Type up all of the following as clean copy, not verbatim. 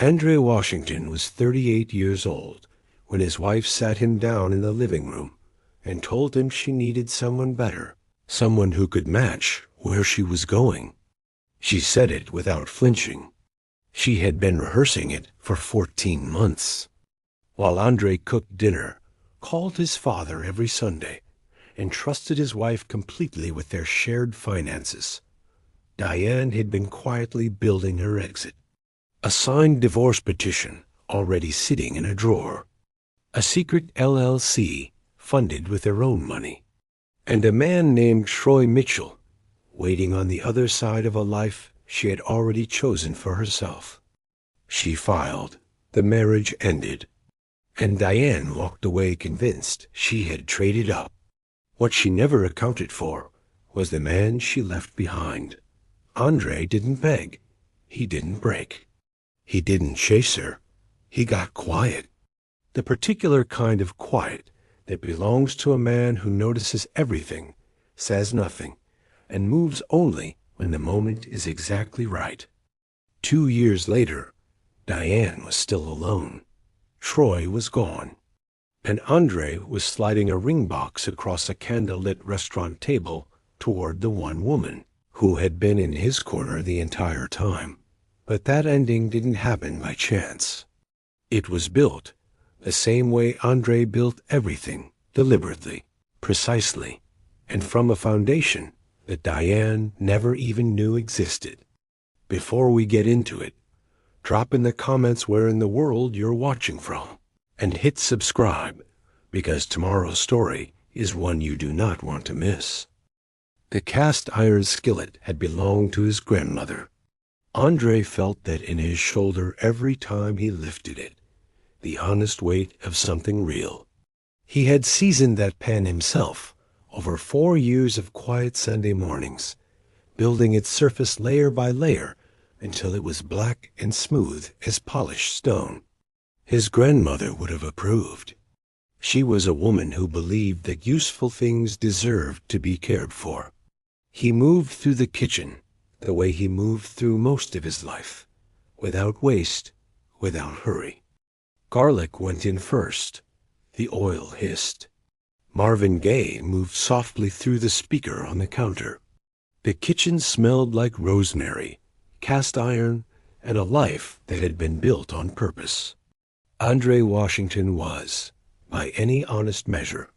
Andre Washington was 38 years old when his wife sat him down in the living room and told him she needed someone better, someone who could match where she was going. She said it without flinching. She had been rehearsing it for 14 months. While Andre cooked dinner, called his father every Sunday, and trusted his wife completely with their shared finances, Diane had been quietly building her exit. A signed divorce petition already sitting in a drawer, a secret LLC funded with their own money, and a man named Troy Mitchell waiting on the other side of a life she had already chosen for herself. She filed, the marriage ended, and Diane walked away convinced she had traded up. What she never accounted for was the man she left behind. Andre didn't beg. He didn't break. He didn't chase her. He got quiet. The particular kind of quiet that belongs to a man who notices everything, says nothing, and moves only when the moment is exactly right. 2 years later, Diane was still alone. Troy was gone, and Andre was sliding a ring box across a candlelit restaurant table toward the one woman who had been in his corner the entire time. But that ending didn't happen by chance. It was built the same way Andre built everything, deliberately, precisely, and from a foundation that Diane never even knew existed. Before we get into it, drop in the comments where in the world you're watching from, and hit subscribe, because tomorrow's story is one you do not want to miss. The cast iron skillet had belonged to his grandmother. Andre felt that in his shoulder every time he lifted it, the honest weight of something real. He had seasoned that pan himself over 4 years of quiet Sunday mornings, building its surface layer by layer until it was black and smooth as polished stone. His grandmother would have approved. She was a woman who believed that useful things deserved to be cared for. He moved through the kitchen the way he moved through most of his life, without waste, without hurry. Garlic went in first. The oil hissed. Marvin Gaye moved softly through the speaker on the counter. The kitchen smelled like rosemary, cast iron, and a life that had been built on purpose. Andre Washington was, by any honest measure,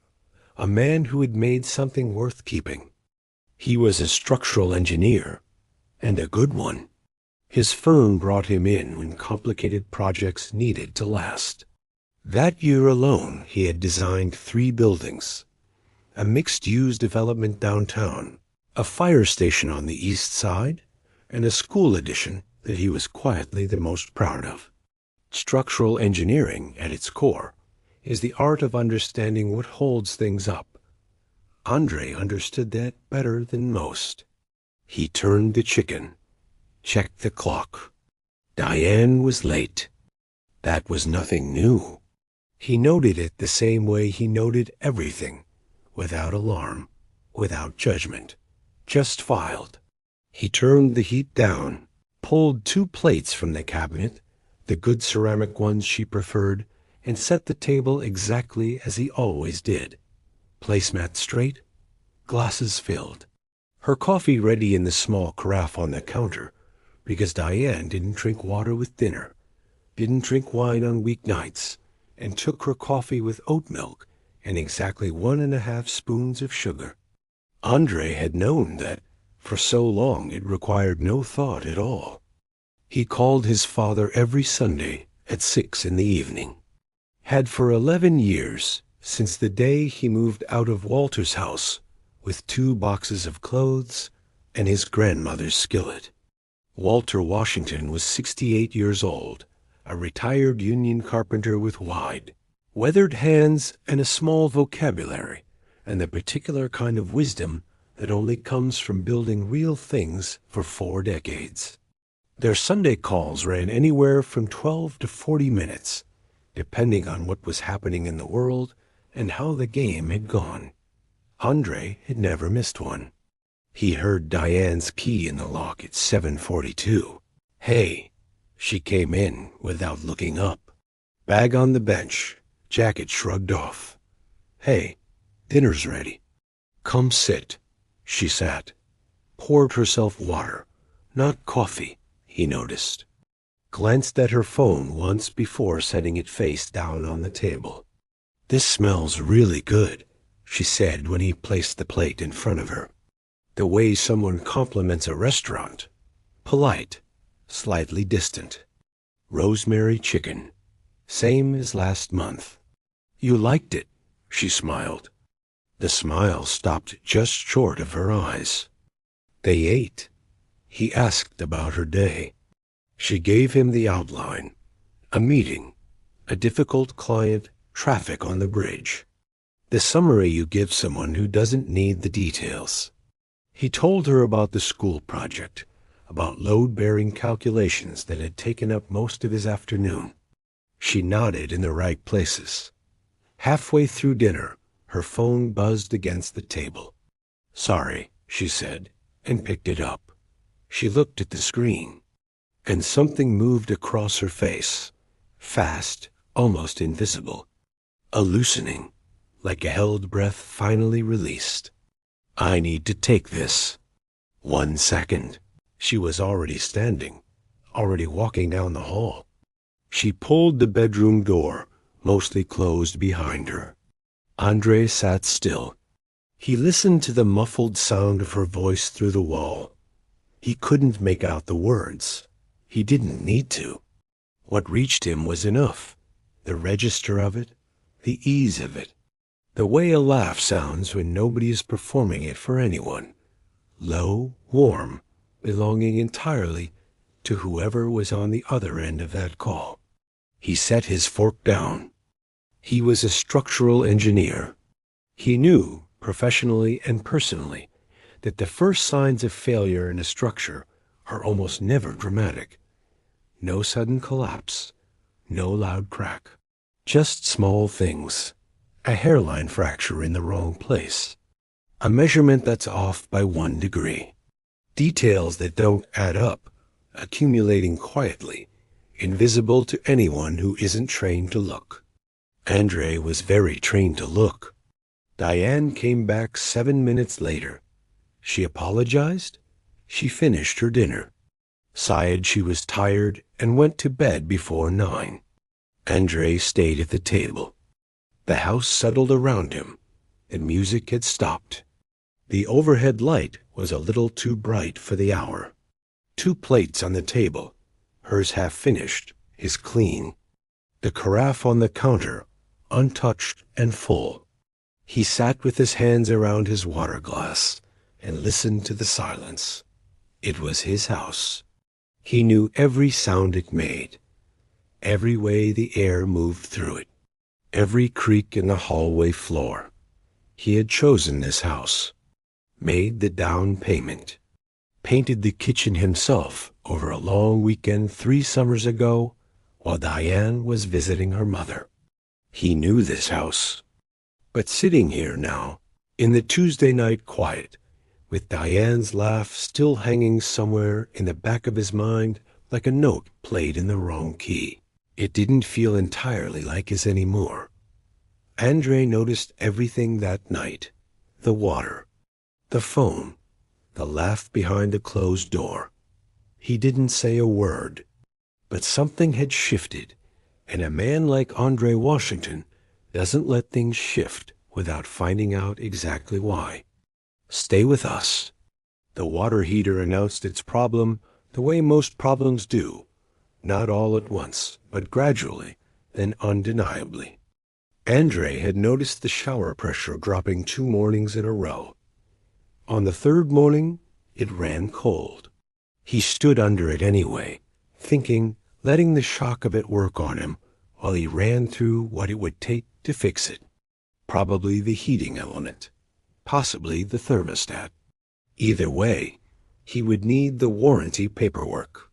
a man who had made something worth keeping. He was a structural engineer, and a good one. His firm brought him in when complicated projects needed to last. That year alone, he had designed 3 buildings: a mixed-use development downtown, a fire station on the east side, and a school addition that he was quietly the most proud of. Structural engineering, at its core, is the art of understanding what holds things up. Andre understood that better than most. He turned the chicken, checked the clock. Diane was late. That was nothing new. He noted it the same way he noted everything, without alarm, without judgment, just filed. He turned the heat down, pulled 2 plates from the cabinet, the good ceramic ones she preferred, and set the table exactly as he always did. Placemat straight, glasses filled. Her coffee ready in the small carafe on the counter, because Diane didn't drink water with dinner, didn't drink wine on weeknights, and took her coffee with oat milk and exactly 1½ spoons of sugar. Andre had known that for so long it required no thought at all. He called his father every Sunday at 6 in the evening. Had for 11 years, since the day he moved out of Walter's house with 2 boxes of clothes and his grandmother's skillet. Walter Washington was 68 years old, a retired union carpenter with wide, weathered hands and a small vocabulary, and the particular kind of wisdom that only comes from building real things for 4 decades. Their Sunday calls ran anywhere from 12 to 40 minutes, depending on what was happening in the world and how the game had gone. Andre had never missed one. He heard Diane's key in the lock at 7:42. "Hey, She came in without looking up. Bag on the bench, jacket shrugged off. "Hey, dinner's ready." "Come sit." She sat, poured herself water, not coffee, he noticed. Glanced at her phone once before setting it face down on the table. "This smells really good," she said when he placed the plate in front of her. The way someone compliments a restaurant. Polite, slightly distant. "Rosemary chicken. Same as last month." "You liked it," she smiled. The smile stopped just short of her eyes. They ate. He asked about her day. She gave him the outline. A meeting, a difficult client, traffic on the bridge. The summary you give someone who doesn't need the details. He told her about the school project, about load-bearing calculations that had taken up most of his afternoon. She nodded in the right places. Halfway through dinner, her phone buzzed against the table. "Sorry," she said, and picked it up. She looked at the screen, and something moved across her face, fast, almost invisible, a loosening, like a held breath finally released. "I need to take this." 1 second. She was already standing, already walking down the hall. She pulled the bedroom door, mostly closed behind her. Andre sat still. He listened to the muffled sound of her voice through the wall. He couldn't make out the words. He didn't need to. What reached him was enough. The register of it, the ease of it. The way a laugh sounds when nobody is performing it for anyone. Low, warm, belonging entirely to whoever was on the other end of that call. He set his fork down. He was a structural engineer. He knew, professionally and personally, that the first signs of failure in a structure are almost never dramatic. No sudden collapse, no loud crack. Just small things. A hairline fracture in the wrong place. A measurement that's off by 1 degree. Details that don't add up, accumulating quietly, invisible to anyone who isn't trained to look. Andre was very trained to look. Diane came back 7 minutes later. She apologized. She finished her dinner. Sighed she was tired and went to bed before 9. Andre stayed at the table. The house settled around him. The music had stopped. The overhead light was a little too bright for the hour. 2 plates on the table, hers half finished, his clean. The carafe on the counter, untouched and full. He sat with his hands around his water glass and listened to the silence. It was his house. He knew every sound it made, every way the air moved through it, every creak in the hallway floor. He had chosen this house, made the down payment, painted the kitchen himself over a long weekend 3 summers ago while Diane was visiting her mother. He knew this house. But sitting here now, in the Tuesday night quiet, with Diane's laugh still hanging somewhere in the back of his mind like a note played in the wrong key, it didn't feel entirely like his anymore. Andre noticed everything that night. The water, the phone, the laugh behind the closed door. He didn't say a word, but something had shifted, and a man like Andre Washington doesn't let things shift without finding out exactly why. "Stay with us." The water heater announced its problem the way most problems do, not all at once, but gradually, then undeniably. Andre had noticed the shower pressure dropping 2 mornings in a row. On the 3rd morning, it ran cold. He stood under it anyway, thinking, letting the shock of it work on him while he ran through what it would take to fix it. Probably the heating element, possibly the thermostat. Either way, he would need the warranty paperwork.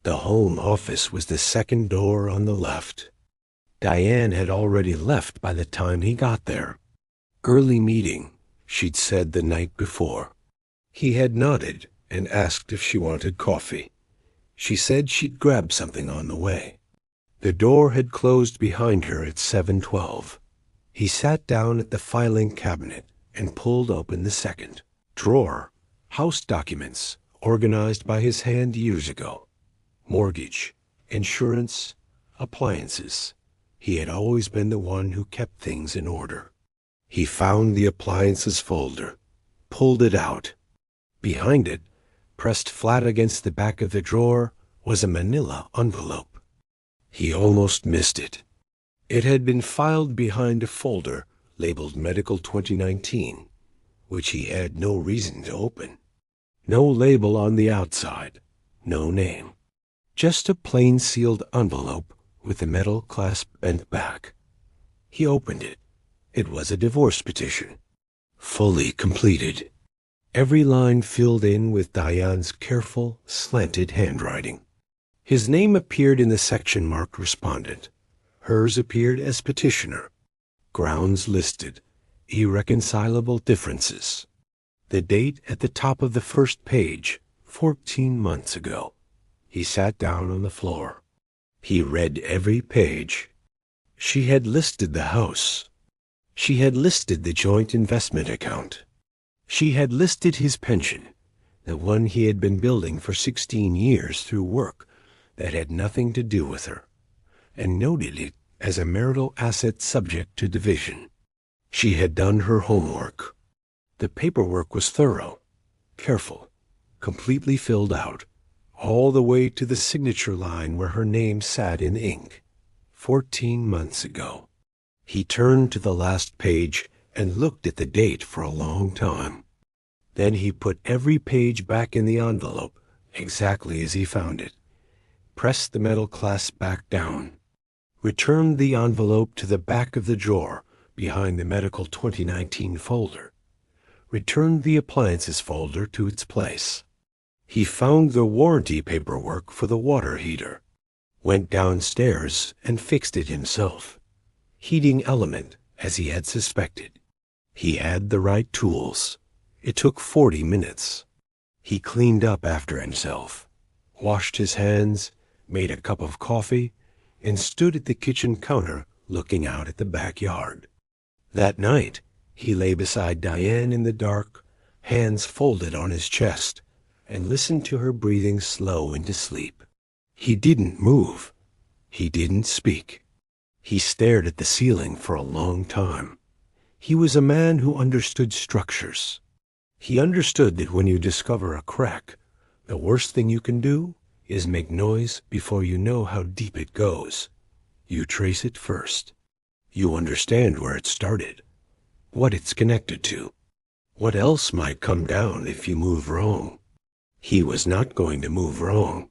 The home office was the 2nd door on the left. Diane had already left by the time he got there. Early meeting, she'd said the night before. He had nodded and asked if she wanted coffee. She said she'd grab something on the way. The door had closed behind her at 7:12. He sat down at the filing cabinet and pulled open the second drawer. House documents organized by his hand years ago. Mortgage, insurance, appliances. He had always been the one who kept things in order. He found the appliances folder, pulled it out. Behind it, pressed flat against the back of the drawer, was a manila envelope. He almost missed it. It had been filed behind a folder labeled Medical 2019, which he had no reason to open. No label on the outside, no name. Just a plain sealed envelope with a metal clasp bent back. He opened it. It was a divorce petition, fully completed. Every line filled in with Diane's careful, slanted handwriting. His name appeared in the section marked Respondent. Hers appeared as Petitioner. Grounds listed. Irreconcilable differences. The date at the top of the first page, 14 months ago. He sat down on the floor. He read every page. She had listed the house. She had listed the joint investment account. She had listed his pension, the one he had been building for 16 years through work that had nothing to do with her, and noted it as a marital asset subject to division. She had done her homework. The paperwork was thorough, careful, completely filled out, all the way to the signature line where her name sat in ink. 14 months ago. He turned to the last page and looked at the date for a long time. Then he put every page back in the envelope, exactly as he found it, pressed the metal clasp back down, returned the envelope to the back of the drawer behind the Medical 2019 folder, returned the appliances folder to its place. He found the warranty paperwork for the water heater, went downstairs and fixed it himself. Heating element, as he had suspected. He had the right tools. It took 40 minutes. He cleaned up after himself, washed his hands, made a cup of coffee, and stood at the kitchen counter looking out at the backyard. That night, he lay beside Diane in the dark, hands folded on his chest, and listened to her breathing slow into sleep. He didn't move. He didn't speak. He stared at the ceiling for a long time. He was a man who understood structures. He understood that when you discover a crack, the worst thing you can do is make noise before you know how deep it goes. You trace it first. You understand where it started, what it's connected to, what else might come down if you move wrong. He was not going to move wrong.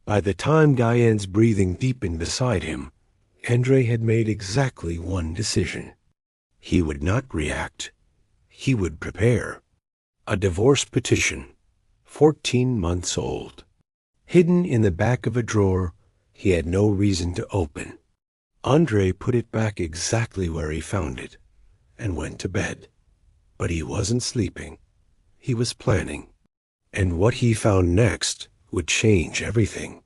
By the time Diane's breathing deepened beside him, Andre had made exactly one decision. He would not react. He would prepare. A divorce petition, 14 months old. Hidden in the back of a drawer he had no reason to open. Andre put it back exactly where he found it and went to bed. But he wasn't sleeping. He was planning. And what he found next would change everything.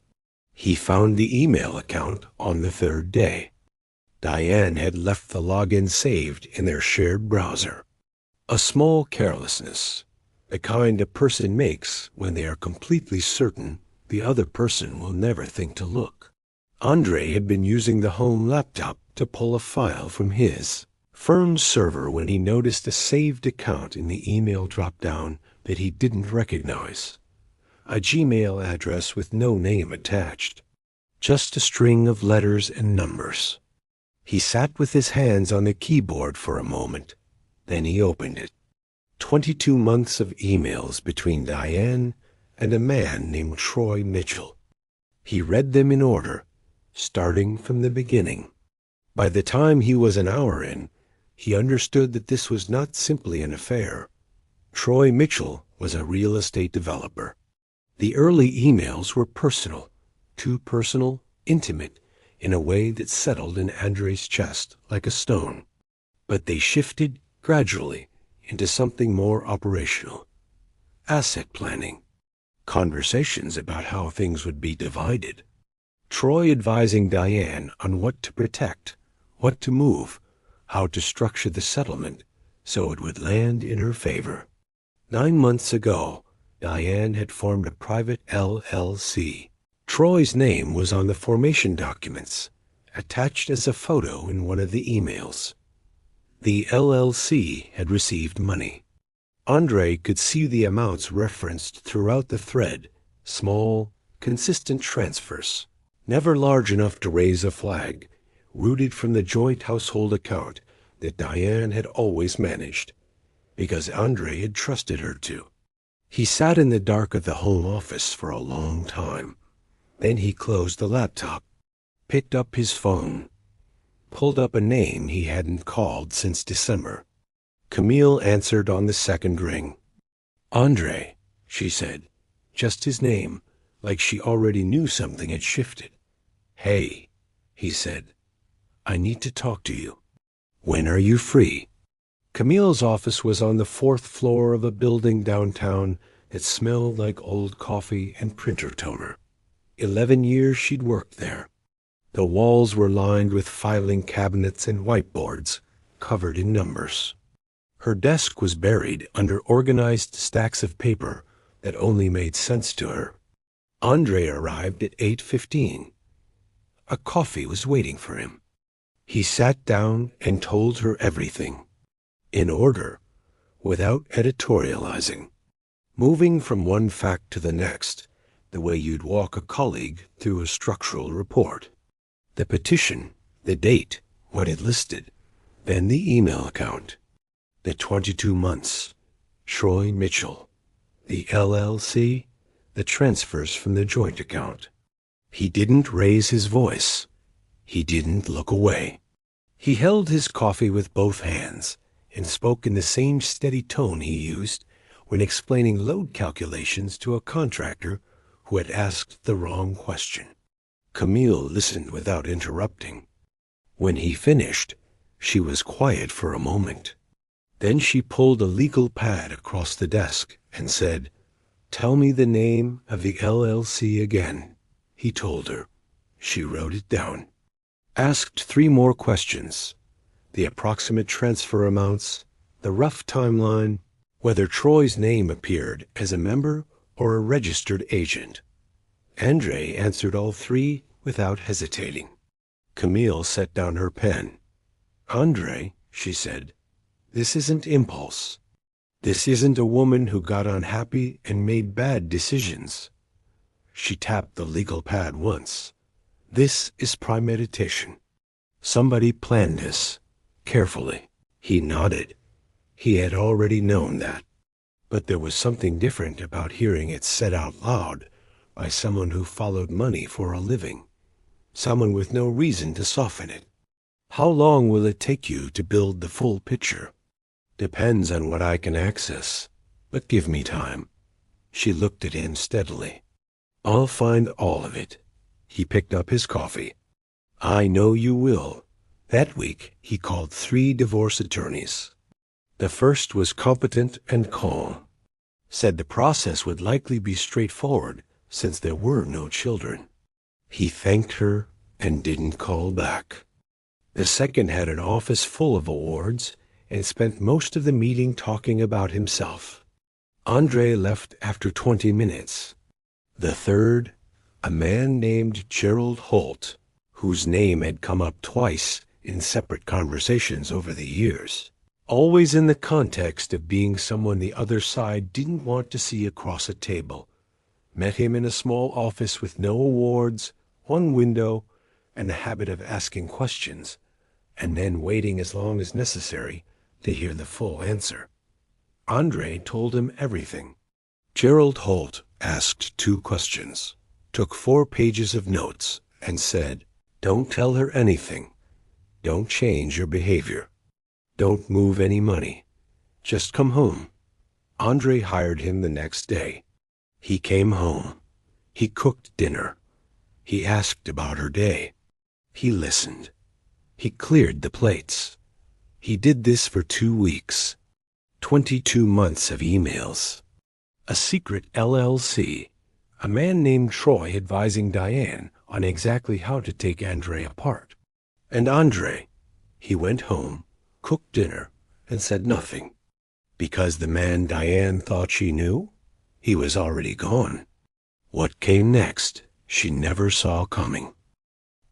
He found the email account on the third day. Diane had left the login saved in their shared browser. A small carelessness, the kind a person makes when they are completely certain the other person will never think to look. Andre had been using the home laptop to pull a file from his firm's server when he noticed a saved account in the email drop-down that he didn't recognize. A Gmail address with no name attached, just a string of letters and numbers. He sat with his hands on the keyboard for a moment. Then he opened it. 22 months of emails between Diane and a man named Troy Mitchell. He read them in order, starting from the beginning. By the time he was an hour in, he understood that this was not simply an affair. Troy Mitchell was a real estate developer. The early emails were personal, too personal, intimate, in a way that settled in Andre's chest like a stone. But they shifted gradually into something more operational. Asset planning, conversations about how things would be divided. Troy advising Diane on what to protect, what to move, how to structure the settlement so it would land in her favor. 9 months ago, Diane had formed a private LLC. Troy's name was on the formation documents, attached as a photo in one of the emails. The LLC had received money. Andre could see the amounts referenced throughout the thread, small, consistent transfers, never large enough to raise a flag, rooted from the joint household account that Diane had always managed, because Andre had trusted her to. He sat in the dark of the home office for a long time. Then he closed the laptop, picked up his phone, pulled up a name he hadn't called since December. Camille answered on the second ring. "Andre," she said, just his name, like she already knew something had shifted. "Hey," he said, "I need to talk to you. When are you free?" Camille's office was on the 4th floor of a building downtown that smelled like old coffee and printer toner. 11 years she'd worked there. The walls were lined with filing cabinets and whiteboards covered in numbers. Her desk was buried under organized stacks of paper that only made sense to her. Andre arrived at 8:15. A coffee was waiting for him. He sat down and told her everything, in order, without editorializing, moving from one fact to the next, the way you'd walk a colleague through a structural report. The petition, the date, what it listed, then the email account, the 22 months, Troy Mitchell, the LLC, the transfers from the joint account. He didn't raise his voice. He didn't look away. He held his coffee with both hands and spoke in the same steady tone he used when explaining load calculations to a contractor who had asked the wrong question. Camille listened without interrupting. When he finished, she was quiet for a moment. Then she pulled a legal pad across the desk and said, "Tell me the name of the LLC again," he told her. She wrote it down. Asked 3 more questions: the approximate transfer amounts, the rough timeline, whether Troy's name appeared as a member or a registered agent. Andre answered all 3 without hesitating. Camille set down her pen. "Andre," she said, "this isn't impulse. This isn't a woman who got unhappy and made bad decisions." She tapped the legal pad once. "This is premeditation. Somebody planned this, carefully." He nodded. He had already known that. But there was something different about hearing it said out loud by someone who followed money for a living, someone with no reason to soften it. "How long will it take you to build the full picture?" "Depends on what I can access, but give me time." She looked at him steadily. "I'll find all of it." He picked up his coffee. "I know you will." That week, he called 3 divorce attorneys. The first was competent and calm. Said the process would likely be straightforward since there were no children. He thanked her and didn't call back. The second had an office full of awards and spent most of the meeting talking about himself. Andre left after 20 minutes. The third, a man named Gerald Holt, whose name had come up twice in separate conversations over the years, always in the context of being someone the other side didn't want to see across a table, met him in a small office with no awards, one window, and a habit of asking questions, and then waiting as long as necessary to hear the full answer. Andre told him everything. Gerald Holt asked 2 questions, took 4 pages of notes, and said, "Don't tell her anything. Don't change your behavior. Don't move any money. Just come home." Andre hired him the next day. He came home. He cooked dinner. He asked about her day. He listened. He cleared the plates. He did this for 2 weeks. 22 months of emails. A secret LLC A man named Troy advising Diane on exactly how to take Andre apart. And Andre, he went home, cooked dinner, and said nothing. Because the man Diane thought she knew, he was already gone. What came next, she never saw coming.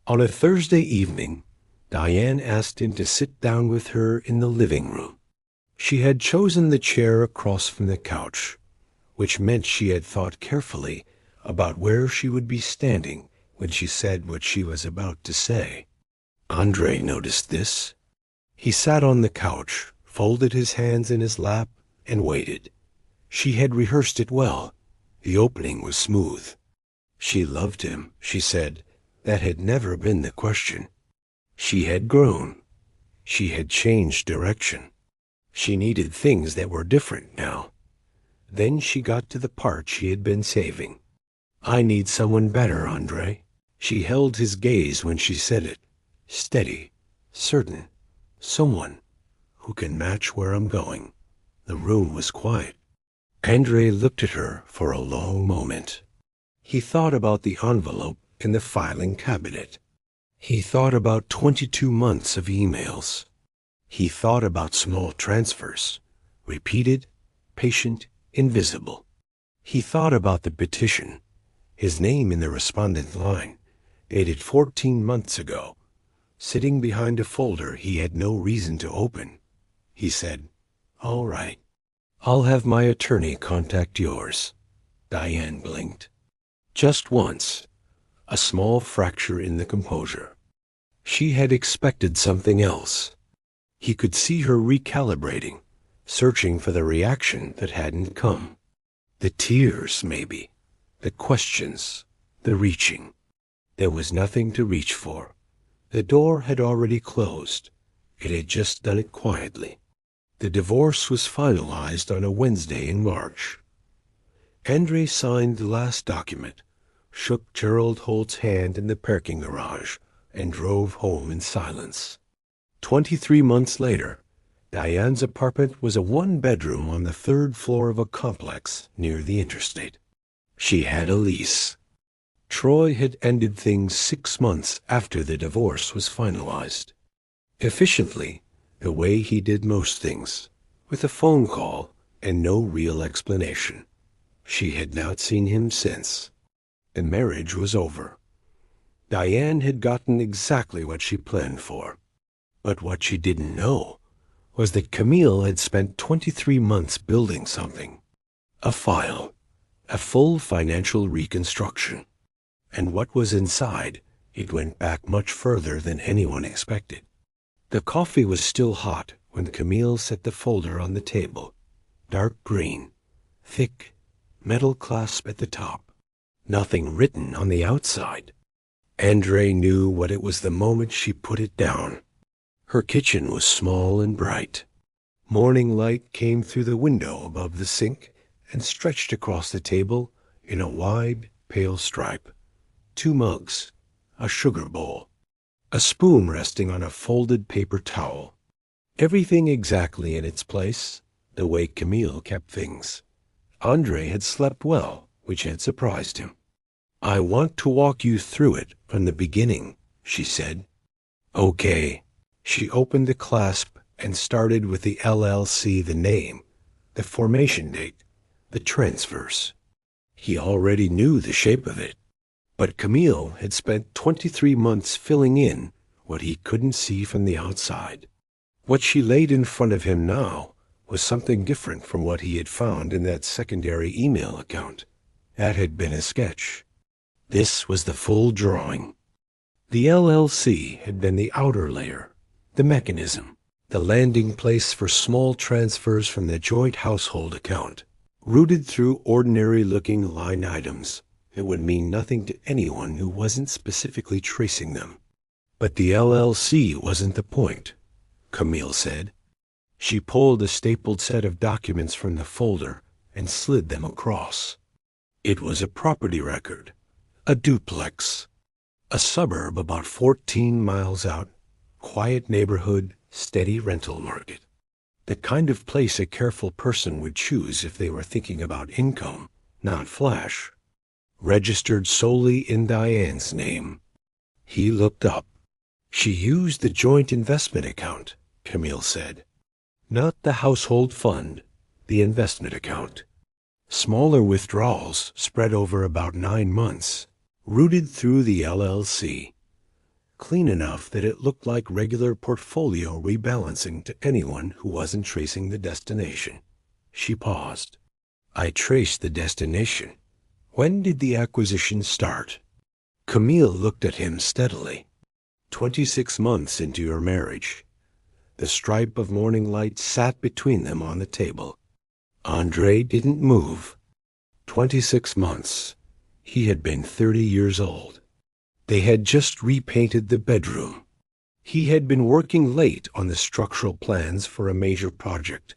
On a Thursday evening, Diane asked him to sit down with her in the living room. She had chosen the chair across from the couch, which meant she had thought carefully about where she would be standing when she said what she was about to say. Andre noticed this. He sat on the couch, folded his hands in his lap, and waited. She had rehearsed it well. The opening was smooth. She loved him, she said. That had never been the question. She had grown. She had changed direction. She needed things that were different now. Then she got to the part she had been saving. I need someone better, Andre. She held his gaze when she said it. Steady, certain, someone who can match where I'm going. The room was quiet. Andre looked at her for a long moment. He thought about the envelope in the filing cabinet. He thought about 22 months of emails. He thought about small transfers, repeated, patient, invisible. He thought about the petition, his name in the respondent line, dated 14 months ago, sitting behind a folder he had no reason to open. He said, "All right, I'll have my attorney contact yours." Diane blinked. Just once, a small fracture in the composure. She had expected something else. He could see her recalibrating, searching for the reaction that hadn't come. The tears, maybe. The questions. The reaching. There was nothing to reach for. The door had already closed. It had just done it quietly. The divorce was finalized on a Wednesday in March. Andre signed the last document, shook Gerald Holt's hand in the parking garage, and drove home in silence. 23 months later, Diane's apartment was a one-bedroom on the 3rd floor of a complex near the interstate. She had a lease. Troy had ended things 6 months after the divorce was finalized. Efficiently, the way he did most things, with a phone call and no real explanation. She had not seen him since. The marriage was over. Diane had gotten exactly what she planned for. But what she didn't know was that Camille had spent 23 months building something. A file. A full financial reconstruction. And what was inside, it went back much further than anyone expected. The coffee was still hot when Camille set the folder on the table. Dark green. Thick. Metal clasp at the top. Nothing written on the outside. Andre knew what it was the moment she put it down. Her kitchen was small and bright. Morning light came through the window above the sink and stretched across the table in a wide, pale stripe. 2 mugs, a sugar bowl, a spoon resting on a folded paper towel. Everything exactly in its place, the way Camille kept things. Andre had slept well, which had surprised him. "I want to walk you through it from the beginning," she said. "Okay." She opened the clasp and started with the LLC, the name, the formation date, the transfers. He already knew the shape of it, but Camille had spent 23 months filling in what he couldn't see from the outside. What she laid in front of him now was something different from what he had found in that secondary email account. That had been a sketch. This was the full drawing. The LLC had been the outer layer, the mechanism, the landing place for small transfers from the joint household account, routed through ordinary-looking line items that would mean nothing to anyone who wasn't specifically tracing them. But the LLC wasn't the point, Camille said. She pulled a stapled set of documents from the folder and slid them across. It was a property record, a duplex, a suburb about 14 miles out, quiet neighborhood, steady rental market. The kind of place a careful person would choose if they were thinking about income, not flash. registered solely in Diane's name. He looked up. She used the joint investment account, Camille said. Not the household fund, the investment account. Smaller withdrawals spread over about 9 months, routed through the LLC. Clean enough that it looked like regular portfolio rebalancing to anyone who wasn't tracing the destination. She paused. I traced the destination. When did the acquisition start? Camille looked at him steadily. 26 months into your marriage. The stripe of morning light sat between them on the table. Andre didn't move. 26 months. He had been 30 years old. They had just repainted the bedroom. He had been working late on the structural plans for a major project,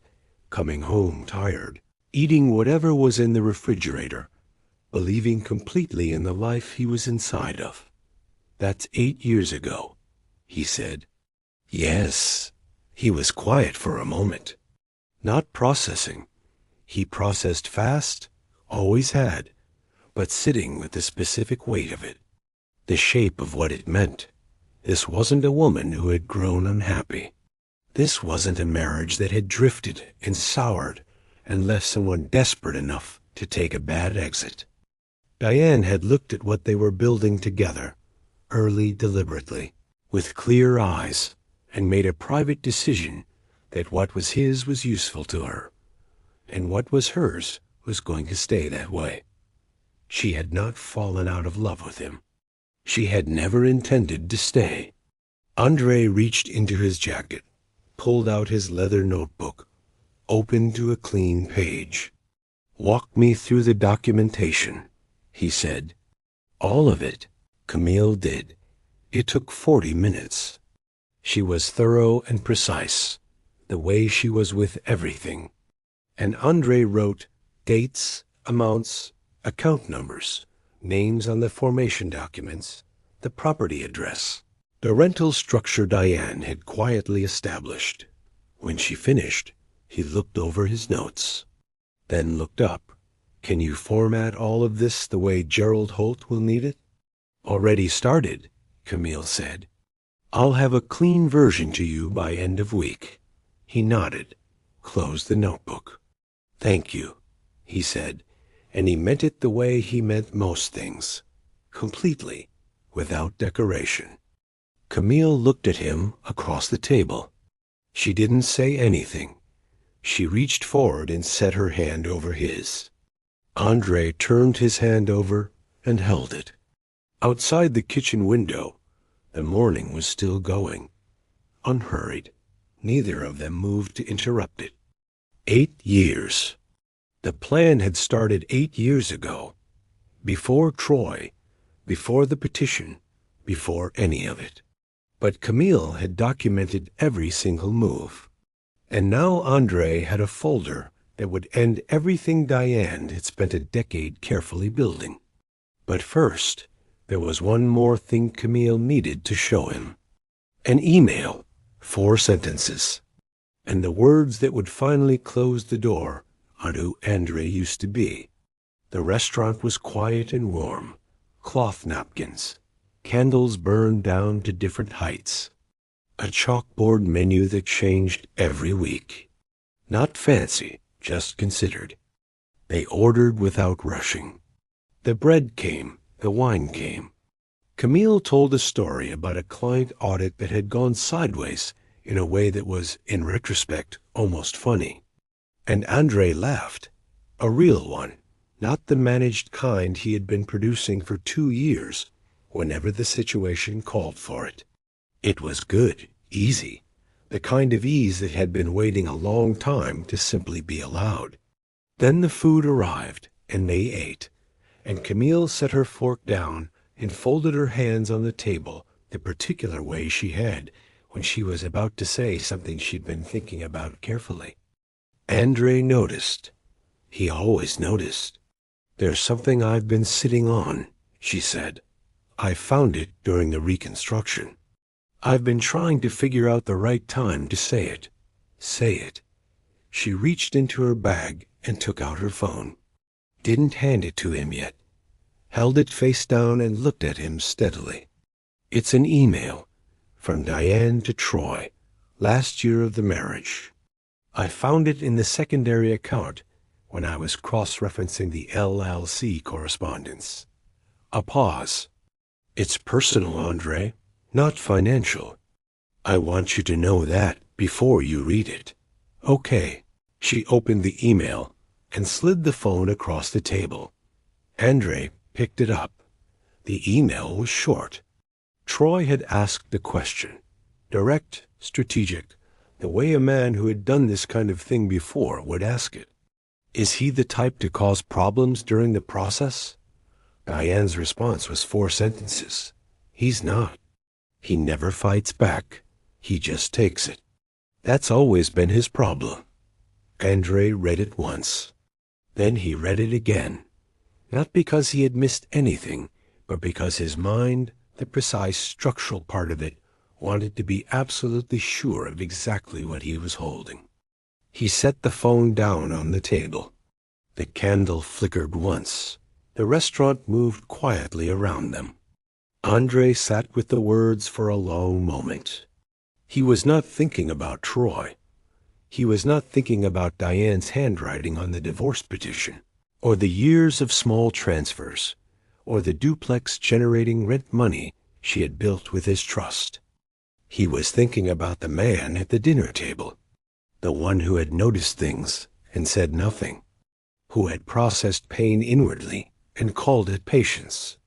coming home tired, eating whatever was in the refrigerator, believing completely in the life he was inside of. That's 8 years ago, he said. Yes. He was quiet for a moment. Not processing. He processed fast, always had, but sitting with the specific weight of it, the shape of what it meant. This wasn't a woman who had grown unhappy. This wasn't a marriage that had drifted and soured and left someone desperate enough to take a bad exit. Diane had looked at what they were building together, early deliberately, with clear eyes, and made a private decision that what was his was useful to her, and what was hers was going to stay that way. She had not fallen out of love with him. She had never intended to stay. Andre reached into his jacket, pulled out his leather notebook, opened to a clean page. Walk me through the documentation, he said. All of it, Camille did. It took 40 minutes. She was thorough and precise, the way she was with everything. And Andre wrote dates, amounts, account numbers, names on the formation documents, the property address, the rental structure Diane had quietly established. When she finished, he looked over his notes, then looked up. Can you format all of this the way Gerald Holt will need it? Already started, Camille said. I'll have a clean version to you by end of week. He nodded, closed the notebook. Thank you, he said, and he meant it the way he meant most things, completely, without decoration. Camille looked at him across the table. She didn't say anything. She reached forward and set her hand over his. Andre turned his hand over and held it. Outside the kitchen window, the morning was still going. Unhurried, neither of them moved to interrupt it. 8 years. The plan had started 8 years ago, before Troy, before the petition, before any of it. But Camille had documented every single move. And now Andre had a folder that would end everything Diane had spent a decade carefully building. But first, there was one more thing Camille needed to show him. An email, 4 sentences, and the words that would finally close the door on who Andre used to be. The restaurant was quiet and warm, cloth napkins, candles burned down to different heights, a chalkboard menu that changed every week. Not fancy, just considered. They ordered without rushing. The bread came, the wine came. Camille told a story about a client audit that had gone sideways in a way that was, in retrospect, almost funny. And Andre laughed, a real one, not the managed kind he had been producing for 2 years, whenever the situation called for it. It was good, easy, the kind of ease that had been waiting a long time to simply be allowed. Then the food arrived, and they ate, and Camille set her fork down and folded her hands on the table the particular way she had when she was about to say something she'd been thinking about carefully. Andre noticed. He always noticed. There's something I've been sitting on, she said. I found it during the reconstruction. I've been trying to figure out the right time to say it. Say it. She reached into her bag and took out her phone. Didn't hand it to him yet. held it face down, and looked at him steadily. "It's an email from Diane to Troy, last year of the marriage. I found it in the secondary account when I was cross-referencing the LLC correspondence." A pause. "It's personal, Andre, not financial. I want you to know that before you read it." "Okay." She opened the email and slid the phone across the table. Andre picked it up. The email was short. Troy had asked the question, direct, strategic, the way a man who had done this kind of thing before would ask it. Is he the type to cause problems during the process? Diane's response was 4 sentences. He's not. He never fights back. He just takes it. That's always been his problem. Andre read it once. Then he read it again. Not because he had missed anything, but because his mind, the precise structural part of it, wanted to be absolutely sure of exactly what he was holding. He set the phone down on the table. The candle flickered once. The restaurant moved quietly around them. Andre sat with the words for a long moment. He was not thinking about Troy. He was not thinking about Diane's handwriting on the divorce petition, or the years of small transfers, or the duplex generating rent money she had built with his trust. He was thinking about the man at the dinner table, the one who had noticed things and said nothing, who had processed pain inwardly and called it patience,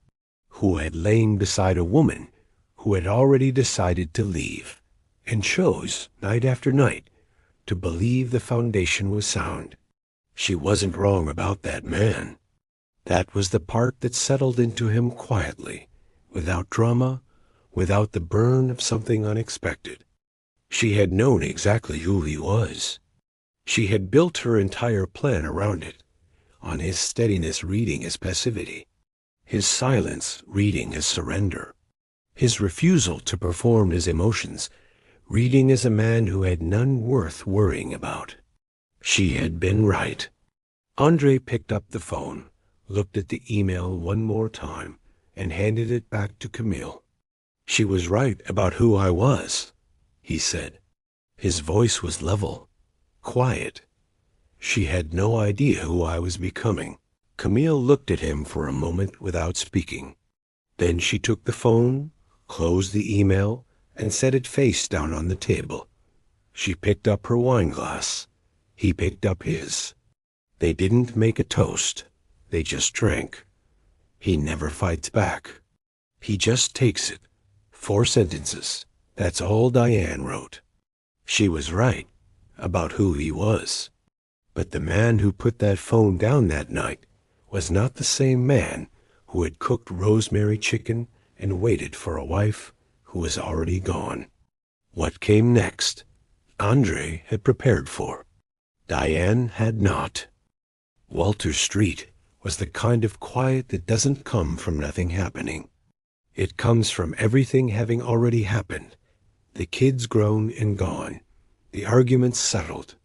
who had lain beside a woman who had already decided to leave, and chose, night after night, to believe the foundation was sound. She wasn't wrong about that man. That was the part that settled into him quietly, without drama, without the burn of something unexpected. She had known exactly who he was. She had built her entire plan around it, on his steadiness reading his passivity, his silence reading his surrender, his refusal to perform his emotions reading as a man who had none worth worrying about. She had been right. Andre picked up the phone, looked at the email one more time, and handed it back to Camille. "She was right about who I was," he said. His voice was level, quiet. "She had no idea who I was becoming." Camille looked at him for a moment without speaking. Then she took the phone, closed the email, and set it face down on the table. She picked up her wine glass. He picked up his. They didn't make a toast. They just drank. He never fights back. He just takes it. 4 sentences. That's all Diane wrote. She was right about who he was. But the man who put that phone down that night was not the same man who had cooked rosemary chicken and waited for a wife who was already gone. What came next, Andre had prepared for. Diane had not. Walter Street was the kind of quiet that doesn't come from nothing happening. It comes from everything having already happened. The kids grown and gone. The arguments settled.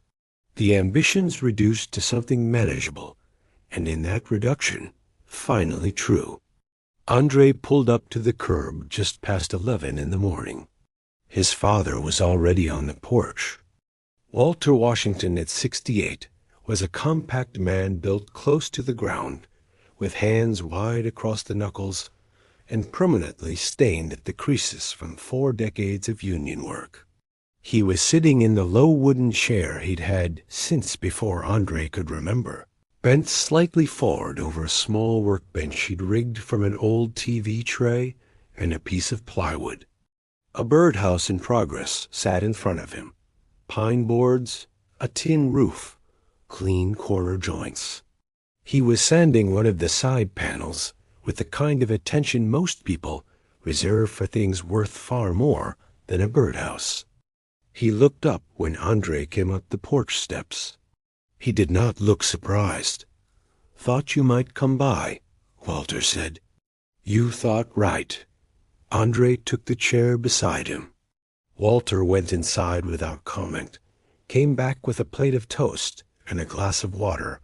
The ambitions reduced to something manageable, and in that reduction, finally true. Andre pulled up to the curb just past 11 in the morning. His father was already on the porch. Walter Washington at 68 was a compact man built close to the ground, with hands wide across the knuckles and permanently stained at the creases from 4 decades of union work. He was sitting in the low wooden chair he'd had since before Andre could remember, bent slightly forward over a small workbench he'd rigged from an old TV tray and a piece of plywood. A birdhouse in progress sat in front of him. Pine boards, a tin roof, clean corner joints. He was sanding one of the side panels with the kind of attention most people reserve for things worth far more than a birdhouse. He looked up when Andre came up the porch steps. He did not look surprised. "Thought you might come by," Walter said. "You thought right." Andre took the chair beside him. Walter went inside without comment, came back with a plate of toast and a glass of water,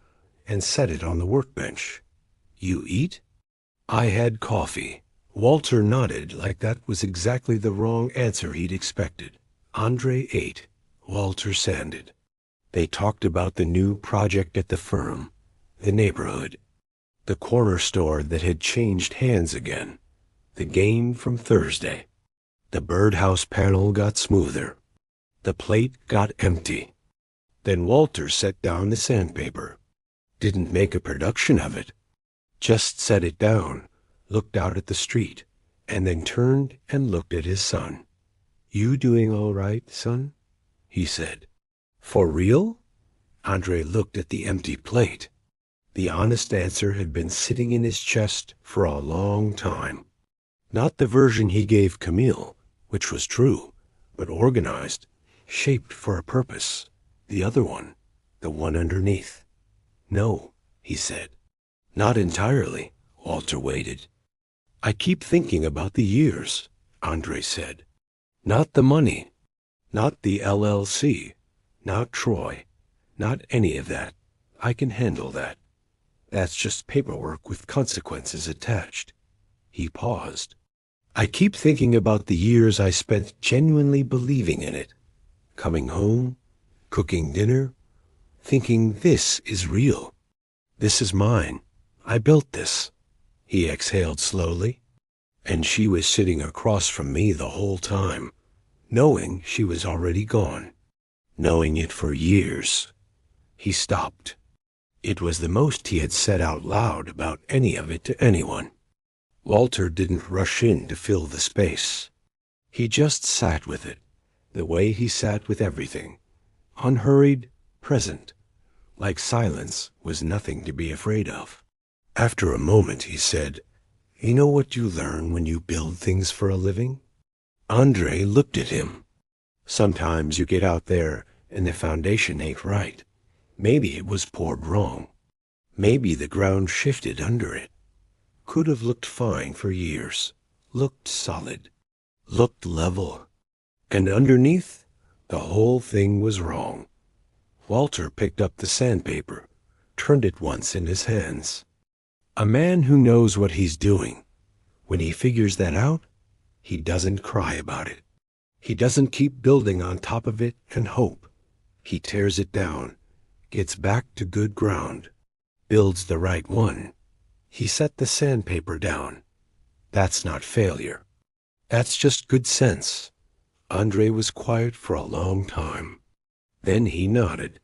and set it on the workbench. "You eat?" I had coffee. Walter nodded like that was exactly the wrong answer he'd expected. Andre ate. Walter sanded. They talked about the new project at the firm, the neighborhood, the corner store that had changed hands again, the game from Thursday. The birdhouse panel got smoother. The plate got empty. Then Walter set down the sandpaper. Didn't make a production of it. Just set it down, looked out at the street, and then turned and looked at his son. "You doing all right, son?" he said. "For real?" Andre looked at the empty plate. The honest answer had been sitting in his chest for a long time. Not the version he gave Camille, which was true, but organized, shaped for a purpose. The other one, the one underneath. "No," he said. "Not entirely." Walter waited. "I keep thinking about the years," Andre said. "Not the money, not the LLC, not Troy, not any of that. I can handle that. That's just paperwork with consequences attached." He paused. "I keep thinking about the years I spent genuinely believing in it. Coming home, cooking dinner, thinking this is real. This is mine. I built this." He exhaled slowly. "And she was sitting across from me the whole time, knowing she was already gone, knowing it for years." He stopped. It was the most he had said out loud about any of it to anyone. Walter didn't rush in to fill the space. He just sat with it, the way he sat with everything, unhurried, present, like silence was nothing to be afraid of. After a moment he said, "You know what you learn when you build things for a living?" Andre looked at him. "Sometimes you get out there and the foundation ain't right. Maybe it was poured wrong. Maybe the ground shifted under it. Could have looked fine for years. Looked solid. Looked level. And underneath, the whole thing was wrong." Walter picked up the sandpaper, turned it once in his hands. "A man who knows what he's doing, when he figures that out, he doesn't cry about it. He doesn't keep building on top of it and hope. He tears it down, gets back to good ground, builds the right one. He set the sandpaper down. That's not failure. That's just good sense." Andre was quiet for a long time. Then he nodded.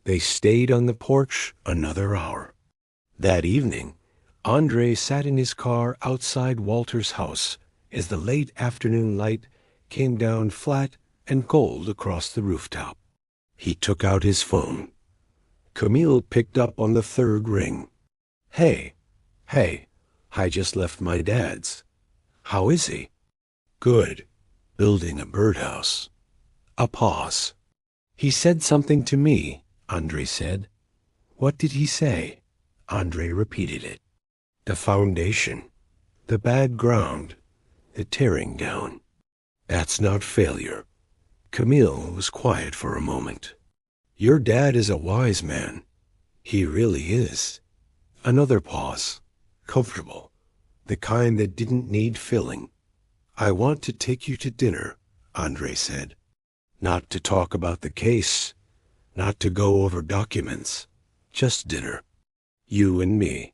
They stayed on the porch another hour. That evening, Andre sat in his car outside Walter's house as the late afternoon light came down flat and gold across the rooftop. He took out his phone. Camille picked up on the third ring. Hey, I just left my dad's. How is he?" "Good. Building a birdhouse." A pause. "He said something to me," Andre said. "What did he say?" Andre repeated it. "The foundation, the bad ground, the tearing down. That's not failure." Camille was quiet for a moment. "Your dad is a wise man. He really is." Another pause. Comfortable. The kind that didn't need filling. "I want to take you to dinner," Andre said. "Not to talk about the case, not to go over documents, just dinner. You and me."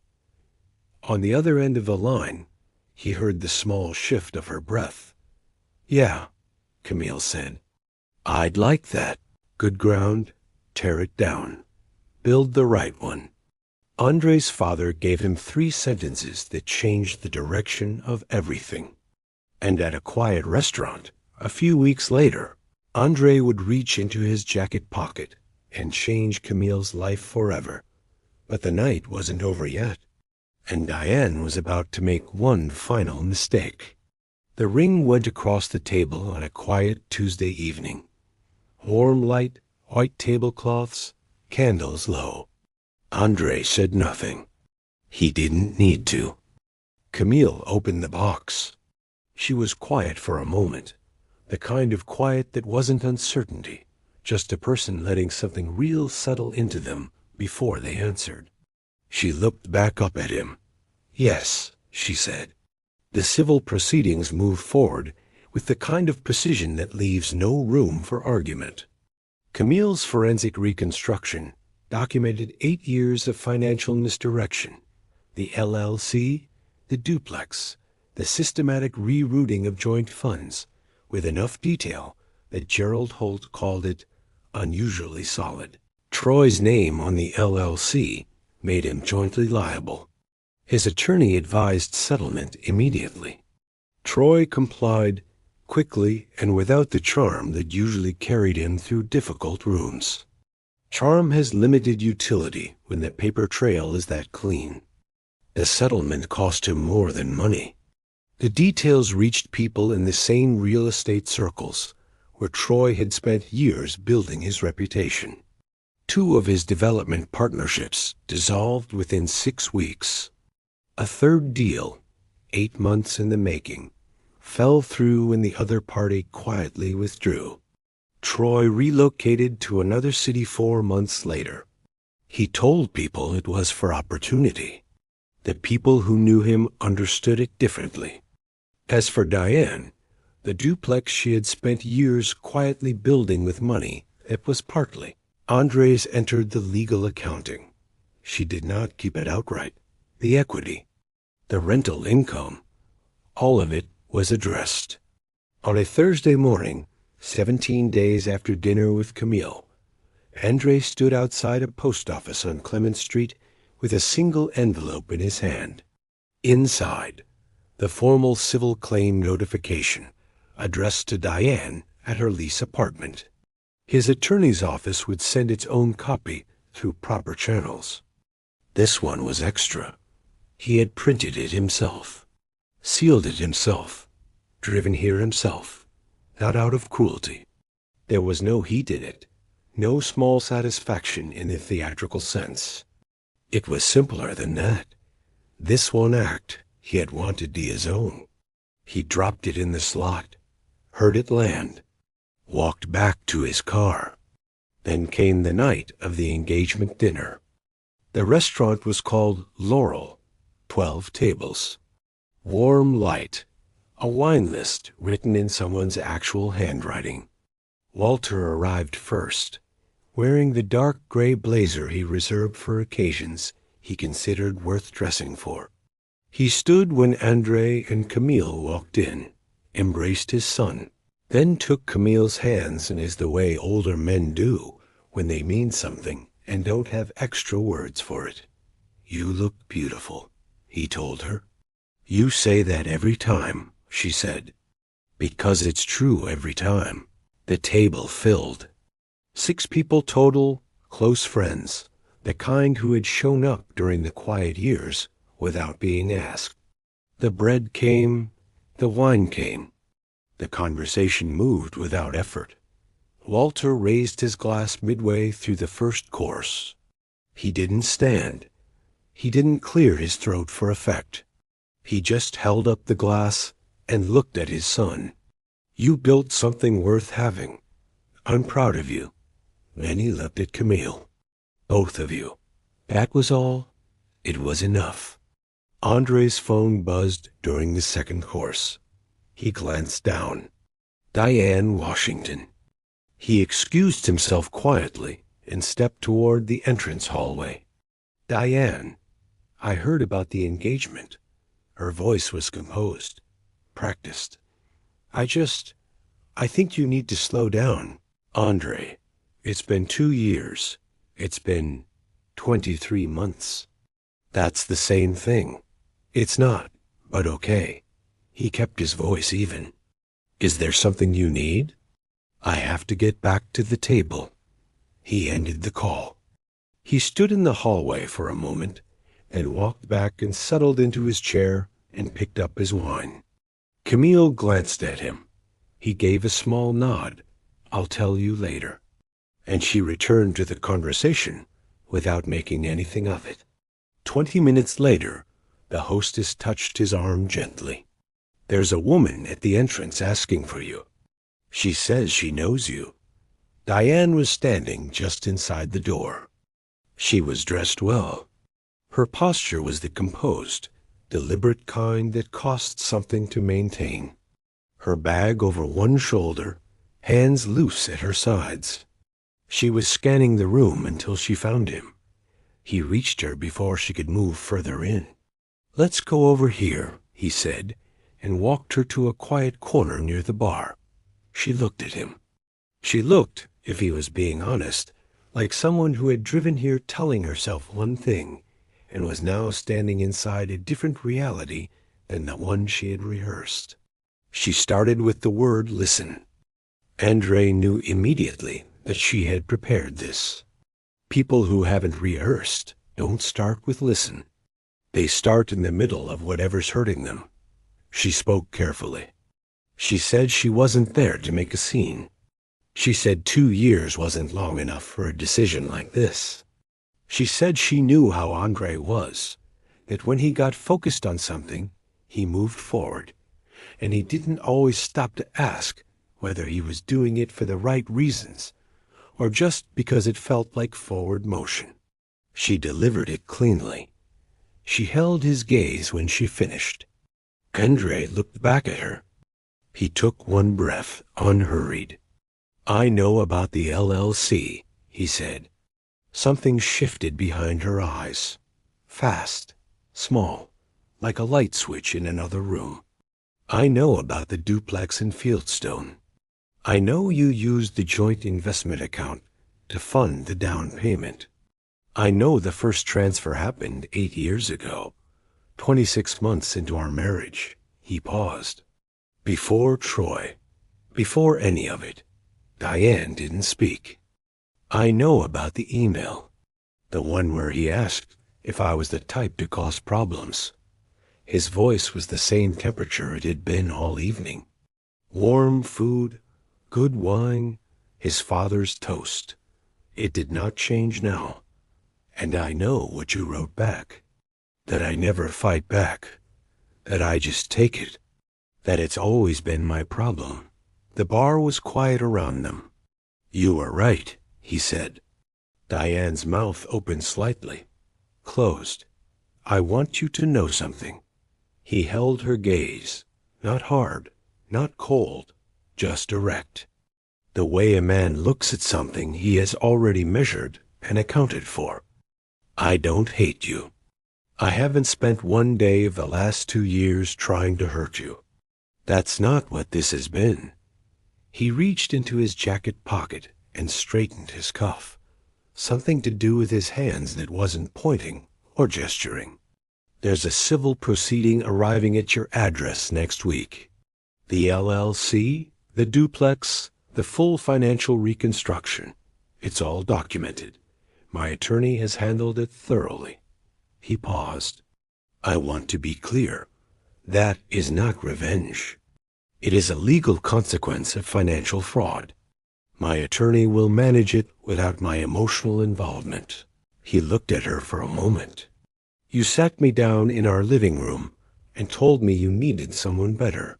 On the other end of the line, he heard the small shift of her breath. "Yeah," Camille said. "I'd like that. Good ground, tear it down. Build the right one." Andre's father gave him 3 sentences that changed the direction of everything. And at a quiet restaurant, a few weeks later, Andre would reach into his jacket pocket and change Camille's life forever. But the night wasn't over yet, and Diane was about to make one final mistake. The ring went across the table on a quiet Tuesday evening. Warm light, white tablecloths, candles low. Andre said nothing. He didn't need to. Camille opened the box. She was quiet for a moment, the kind of quiet that wasn't uncertainty, just a person letting something real settle into them before they answered. She looked back up at him. "Yes," she said. The civil proceedings moved forward with the kind of precision that leaves no room for argument. Camille's forensic reconstruction documented 8 years of financial misdirection, the LLC, the duplex, the systematic rerouting of joint funds, with enough detail that Gerald Holt called it unusually solid. Troy's name on the LLC made him jointly liable. His attorney advised settlement immediately. Troy complied quickly and without the charm that usually carried him through difficult rooms. Charm has limited utility when the paper trail is that clean. The settlement cost him more than money. The details reached people in the same real estate circles where Troy had spent years building his reputation. 2 of his development partnerships dissolved within 6 weeks. A third deal, 8 months in the making, fell through when the other party quietly withdrew. Troy relocated to another city 4 months later. He told people it was for opportunity. The people who knew him understood it differently. As for Diane, the duplex she had spent years quietly building with money, it was partly. Andres entered the legal accounting. She did not keep it outright. The equity, the rental income, all of it was addressed. On a Thursday morning, 17 days after dinner with Camille, Andres stood outside a post office on Clement Street with a single envelope in his hand. Inside, the formal civil claim notification addressed to Diane at her lease apartment. His attorney's office would send its own copy through proper channels. This one was extra. He had printed it himself, sealed it himself, driven here himself, not out of cruelty. There was no heat in it, no small satisfaction in the theatrical sense. It was simpler than that. This one act he had wanted to be his own. He dropped it in the slot, heard it land, walked back to his car. Then came the night of the engagement dinner. The restaurant was called Laurel, 12 tables. Warm light, a wine list written in someone's actual handwriting. Walter arrived first, wearing the dark gray blazer he reserved for occasions he considered worth dressing for. He stood when Andre and Camille walked in, embraced his son, then took Camille's hands, and is the way older men do when they mean something and don't have extra words for it. "You look beautiful," he told her. "You say that every time," she said. "Because it's true every time." The table filled. 6 people total, close friends, the kind who had shown up during the quiet years without being asked. The bread came, the wine came. The conversation moved without effort. Walter raised his glass midway through the first course. He didn't stand. He didn't clear his throat for effect. He just held up the glass and looked at his son. "You built something worth having. I'm proud of you." Then he looked at Camille. "Both of you." That was all. It was enough. Andre's phone buzzed during the second course. He glanced down. Diane Washington. He excused himself quietly and stepped toward the entrance hallway. "Diane, I heard about the engagement." Her voice was composed, practiced. I think you need to slow down." "Andre, it's been 2 years. It's been 23 months. That's the same thing." "It's not, but okay." He kept his voice even. "Is there something you need?" "I have to get back to the table." He ended the call. He stood in the hallway for a moment and walked back and settled into his chair and picked up his wine. Camille glanced at him. He gave a small nod. "I'll tell you later." And she returned to the conversation without making anything of it. 20 minutes later, the hostess touched his arm gently. "There's a woman at the entrance asking for you. She says she knows you." Diane was standing just inside the door. She was dressed well. Her posture was the composed, deliberate kind that costs something to maintain. Her bag over one shoulder, hands loose at her sides. She was scanning the room until she found him. He reached her before she could move further in. "Let's go over here," he said, and walked her to a quiet corner near the bar. She looked at him. She looked, if he was being honest, like someone who had driven here telling herself one thing, and was now standing inside a different reality than the one she had rehearsed. She started with the word listen. Andre knew immediately that she had prepared this. People who haven't rehearsed don't start with listen. They start in the middle of whatever's hurting them. She spoke carefully. She said she wasn't there to make a scene. She said 2 years wasn't long enough for a decision like this. She said she knew how Andre was, that when he got focused on something, he moved forward, and he didn't always stop to ask whether he was doing it for the right reasons or just because it felt like forward motion. She delivered it cleanly. She held his gaze when she finished. Andre looked back at her. He took one breath, unhurried. "I know about the LLC," he said. Something shifted behind her eyes. Fast, small, like a light switch in another room. "I know about the duplex in Fieldstone. I know you used the joint investment account to fund the down payment. I know the first transfer happened 8 years ago, 26 months into our marriage." He paused. Before Troy, before any of it, Diane didn't speak. "I know about the email, the one where he asked if I was the type to cause problems." His voice was the same temperature it had been all evening. Warm food, good wine, his father's toast. It did not change now. "And I know what you wrote back. That I never fight back. That I just take it. That it's always been my problem." The bar was quiet around them. "You are right," he said. Diane's mouth opened slightly, closed. "I want you to know something." He held her gaze, not hard, not cold, just direct. The way a man looks at something he has already measured and accounted for. "I don't hate you. I haven't spent one day of the last 2 years trying to hurt you. That's not what this has been." He reached into his jacket pocket and straightened his cuff. Something to do with his hands that wasn't pointing or gesturing. "There's a civil proceeding arriving at your address next week. The LLC, the duplex, the full financial reconstruction. It's all documented. My attorney has handled it thoroughly." He paused. "I want to be clear. That is not revenge. It is a legal consequence of financial fraud. My attorney will manage it without my emotional involvement." He looked at her for a moment. "You sat me down in our living room and told me you needed someone better,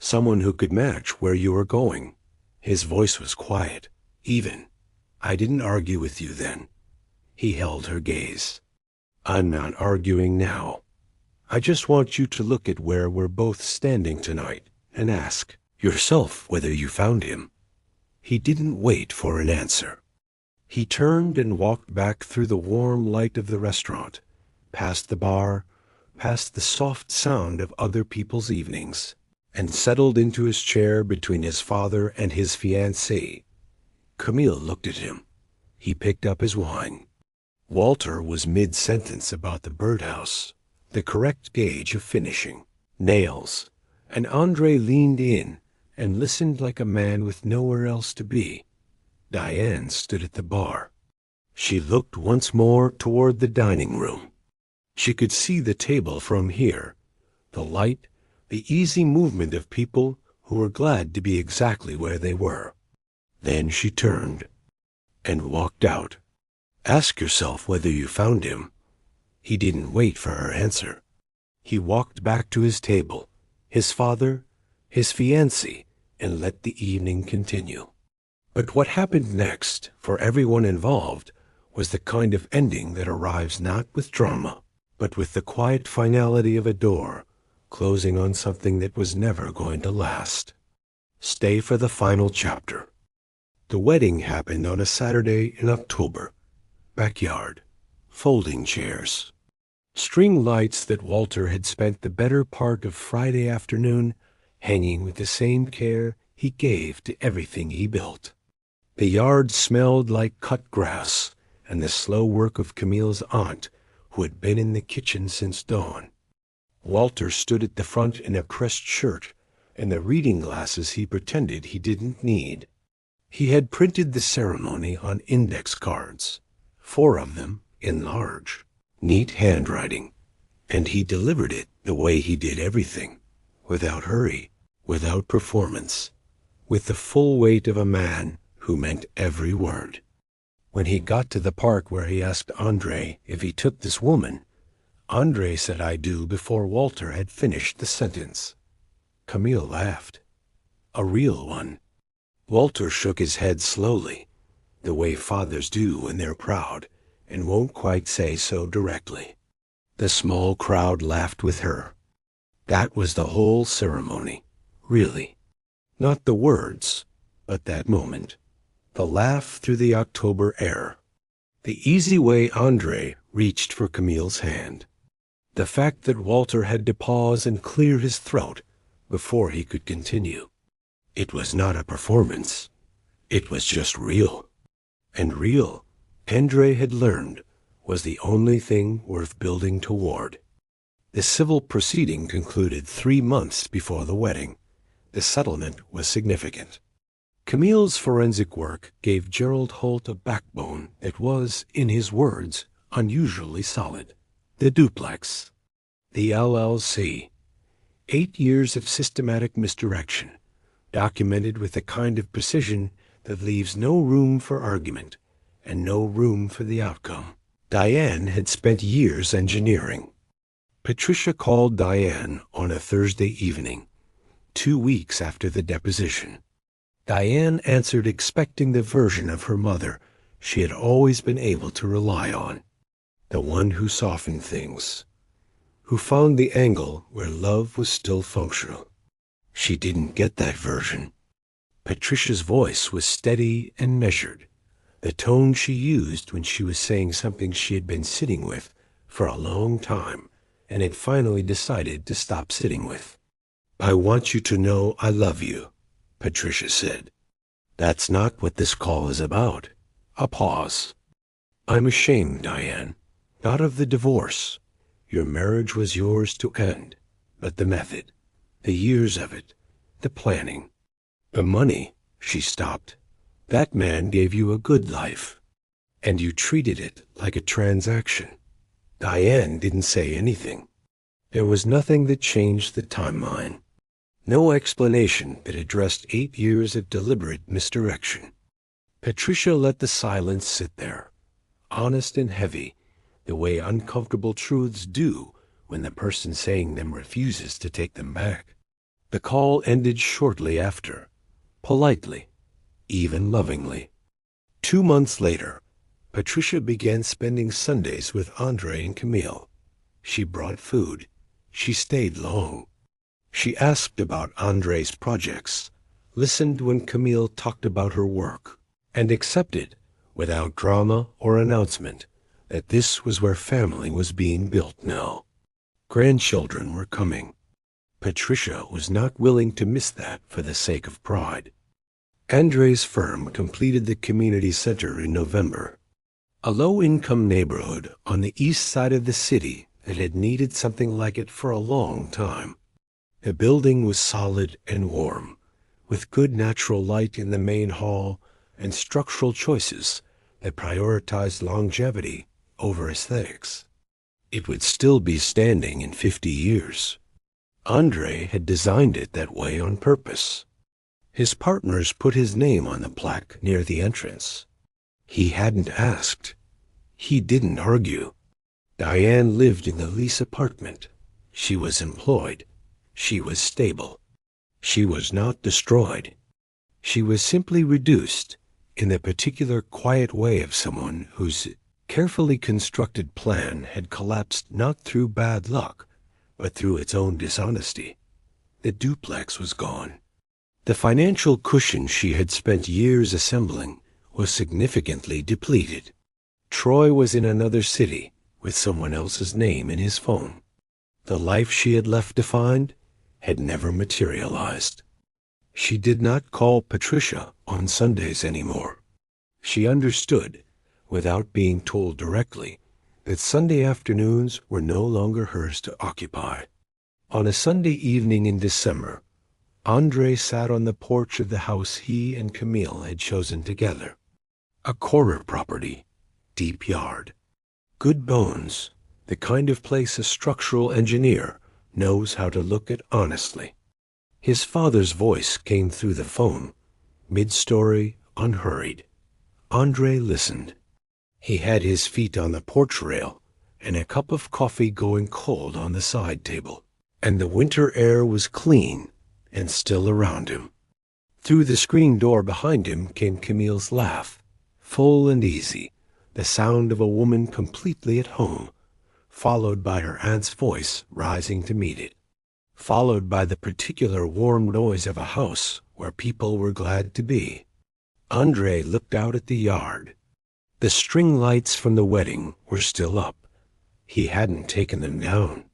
someone who could match where you were going." His voice was quiet, even. "I didn't argue with you then." He held her gaze. "I'm not arguing now. I just want you to look at where we're both standing tonight and ask yourself whether you found him." He didn't wait for an answer. He turned and walked back through the warm light of the restaurant, past the bar, past the soft sound of other people's evenings, and settled into his chair between his father and his fiancée. Camille looked at him. He picked up his wine. Walter was mid-sentence about the birdhouse, the correct gauge of finishing, nails, and Andre leaned in and listened like a man with nowhere else to be. Diane stood at the bar. She looked once more toward the dining room. She could see the table from here, the light, the easy movement of people who were glad to be exactly where they were. Then she turned and walked out. "Ask yourself whether you found him." He didn't wait for her answer. He walked back to his table, his father, his fiancée, and let the evening continue. But what happened next, for everyone involved, was the kind of ending that arrives not with drama, but with the quiet finality of a door closing on something that was never going to last. Stay for the final chapter. The wedding happened on a Saturday in October. Backyard. Folding chairs. String lights that Walter had spent the better part of Friday afternoon hanging with the same care he gave to everything he built. The yard smelled like cut grass and the slow work of Camille's aunt, who had been in the kitchen since dawn. Walter stood at the front in a pressed shirt and the reading glasses he pretended he didn't need. He had printed the ceremony on index cards, 4 of them in large, neat handwriting, and he delivered it the way he did everything, without hurry, without performance, with the full weight of a man who meant every word. When he got to the part where he asked Andre if he took this woman, Andre said "I do" before Walter had finished the sentence. Camille laughed. A real one. Walter shook his head slowly, the way fathers do when they're proud, and won't quite say so directly. The small crowd laughed with her. That was the whole ceremony, really. Not the words, but that moment. The laugh through the October air. The easy way Andre reached for Camille's hand. The fact that Walter had to pause and clear his throat before he could continue. It was not a performance. It was just real. And real, Andre had learned, was the only thing worth building toward. The civil proceeding concluded 3 months before the wedding. The settlement was significant. Camille's forensic work gave Gerald Holt a backbone that was, in his words, unusually solid. The duplex. The LLC. 8 years of systematic misdirection, documented with a kind of precision that leaves no room for argument and no room for the outcome. Diane had spent years engineering. Patricia called Diane on a Thursday evening, 2 weeks after the deposition. Diane answered expecting the version of her mother she had always been able to rely on, the one who softened things, who found the angle where love was still functional. She didn't get that version. Patricia's voice was steady and measured, the tone she used when she was saying something she had been sitting with for a long time and had finally decided to stop sitting with. "I want you to know I love you," Patricia said. "That's not what this call is about." A pause. "I'm ashamed, Diane, not of the divorce. Your marriage was yours to end, but the method, the years of it, the planning, the money," she stopped. "That man gave you a good life, and you treated it like a transaction." Diane didn't say anything. There was nothing that changed the timeline. No explanation that addressed 8 years of deliberate misdirection. Patricia let the silence sit there, honest and heavy, the way uncomfortable truths do when the person saying them refuses to take them back. The call ended shortly after, politely, even lovingly. 2 months later, Patricia began spending Sundays with Andre and Camille. She brought food. She stayed long. She asked about Andre's projects, listened when Camille talked about her work, and accepted, without drama or announcement, that this was where family was being built now. Grandchildren were coming. Patricia was not willing to miss that for the sake of pride. Andre's firm completed the community center in November, a low-income neighborhood on the east side of the city that had needed something like it for a long time. The building was solid and warm, with good natural light in the main hall and structural choices that prioritized longevity over aesthetics. It would still be standing in 50 years. Andre had designed it that way on purpose. His partners put his name on the plaque near the entrance. He hadn't asked. He didn't argue. Diane lived in the lease apartment. She was employed. She was stable. She was not destroyed. She was simply reduced in the particular quiet way of someone whose carefully constructed plan had collapsed not through bad luck, but through its own dishonesty. The duplex was gone. The financial cushion she had spent years assembling was significantly depleted. Troy was in another city with someone else's name in his phone. The life she had left defined had never materialized. She did not call Patricia on Sundays anymore. She understood, without being told directly, that Sunday afternoons were no longer hers to occupy. On a Sunday evening in December, Andre sat on the porch of the house he and Camille had chosen together. A corner property, deep yard. Good bones, the kind of place a structural engineer knows how to look at honestly. His father's voice came through the phone, mid-story, unhurried. Andre listened. He had his feet on the porch rail and a cup of coffee going cold on the side table, and the winter air was clean and still around him. Through the screen door behind him came Camille's laugh, full and easy, the sound of a woman completely at home, followed by her aunt's voice rising to meet it, followed by the particular warm noise of a house where people were glad to be. Andre looked out at the yard. The string lights from the wedding were still up. He hadn't taken them down.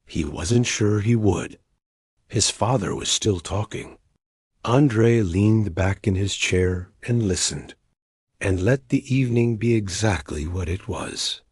He wasn't sure he would. His father was still talking. Andre leaned back in his chair and listened, and let the evening be exactly what it was.